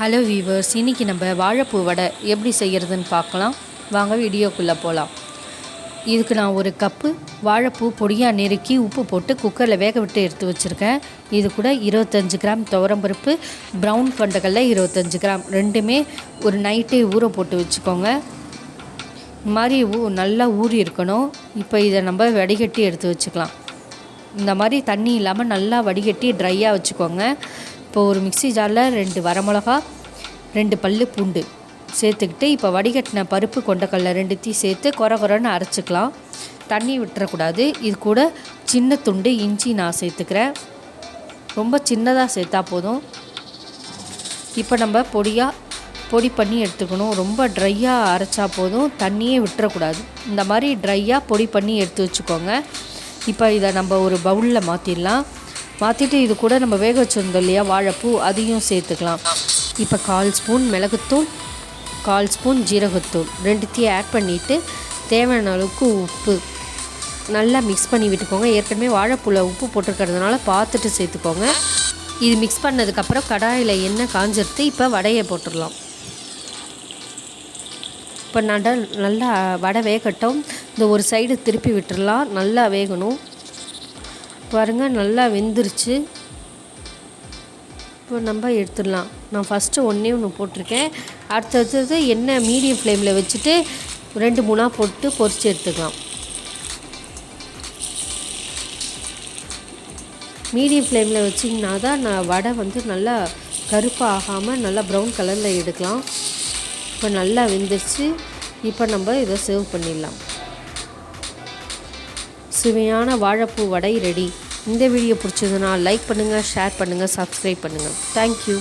Hello viewers, இன்றைக்கி நம்ம வாழைப்பூ வடை எப்படி செய்கிறதுன்னு பார்க்கலாம். வாங்க வீடியோக்குள்ளே போகலாம். இதுக்கு நான் ஒரு கப்பு வாழைப்பூ பொடியாக நெருக்கி உப்பு போட்டு குக்கரில் வேக விட்டு எடுத்து வச்சுருக்கேன். இது கூட 25 கிராம் துவரம்பருப்பு, ப்ரௌன் கொண்டக்கடலை 25 கிராம், ரெண்டுமே ஒரு நைட்டே ஊற போட்டு வச்சுக்கோங்க. இந்த மாதிரி நல்லா ஊறி இருக்கணும். இப்போ இதை நம்ம வடிகட்டி எடுத்து வச்சுக்கலாம். இந்த மாதிரி தண்ணி இல்லாமல் நல்லா வடிகட்டி ட்ரையாக வச்சுக்கோங்க. இப்போ ஒரு மிக்ஸி ஜாரில் 2 வரமிளகா, 2 பல்லு பூண்டு சேர்த்துக்கிட்டு இப்போ வடிகட்டின பருப்பு கொண்டக்கடலை ரெண்டுத்தையும் சேர்த்து கொரன்னு அரைச்சிக்கலாம். தண்ணி விட்டுறக்கூடாது. இது கூட சின்ன துண்டு இஞ்சி நான் சேர்த்துக்கிறேன். ரொம்ப சின்னதாக சேர்த்தா போதும். இப்போ நம்ம பொடி பண்ணி எடுத்துக்கணும். ரொம்ப ட்ரையாக அரைச்சா போதும், தண்ணியே விட்டுறக்கூடாது. இந்த மாதிரி ட்ரையாக பொடி பண்ணி எடுத்து வச்சுக்கோங்க. இப்போ இதை நம்ம ஒரு பவுலில் மாற்றிட்டு இது கூட நம்ம வேக வச்சுருந்தோம் இல்லையா வாழைப்பூ, அதையும் சேர்த்துக்கலாம். இப்போ 1/4 ஸ்பூன் மிளகுத்தூள், 1/4 ஸ்பூன் ஜீரகத்தூள் ரெண்டுத்தையும் ஆட் பண்ணிவிட்டு தேவையான அளவுக்கு உப்பு நல்லா மிக்ஸ் பண்ணி விட்டுக்கோங்க. ஏற்கனவே வாழைப்பூவில் உப்பு போட்டிருக்கிறதுனால பார்த்துட்டு சேர்த்துக்கோங்க. இது மிக்ஸ் பண்ணதுக்கப்புறம் கடாயில் எண்ணெய் காஞ்சிருத்து இப்போ வடையை போட்டுடலாம். இப்போ நல்லா வடை வேகட்டும். இந்த ஒரு சைடு திருப்பி விட்டுடலாம். நல்லா வேகணும். பாருங்கள், நல்லா வெந்துருச்சு. இப்போ நம்ம எடுத்துடலாம். நான் ஃபஸ்ட்டு ஒன்று போட்டிருக்கேன். அடுத்தது எண்ணெய் மீடியம் ஃப்ளேமில் வச்சுட்டு 2-3 போட்டு பொரித்து எடுத்துக்கலாம். மீடியம் ஃப்ளேமில் வச்சிங்கன்னா தான் வடை நல்லா கருப்பாக ஆகாமல் நல்லா ப்ரௌன் கலரில் எடுக்கலாம். இப்போ நல்லா வெந்துருச்சு. இப்போ நம்ம இதை சர்வ் பண்ணிடலாம். சுவையான வாழைப்பூ வடை ரெடி. இந்த வீடியோ பிடிச்சதுன்னா லைக் பண்ணுங்கள், ஷேர் பண்ணுங்கள், சப்ஸ்கிரைப் பண்ணுங்கள். தேங்க்யூ.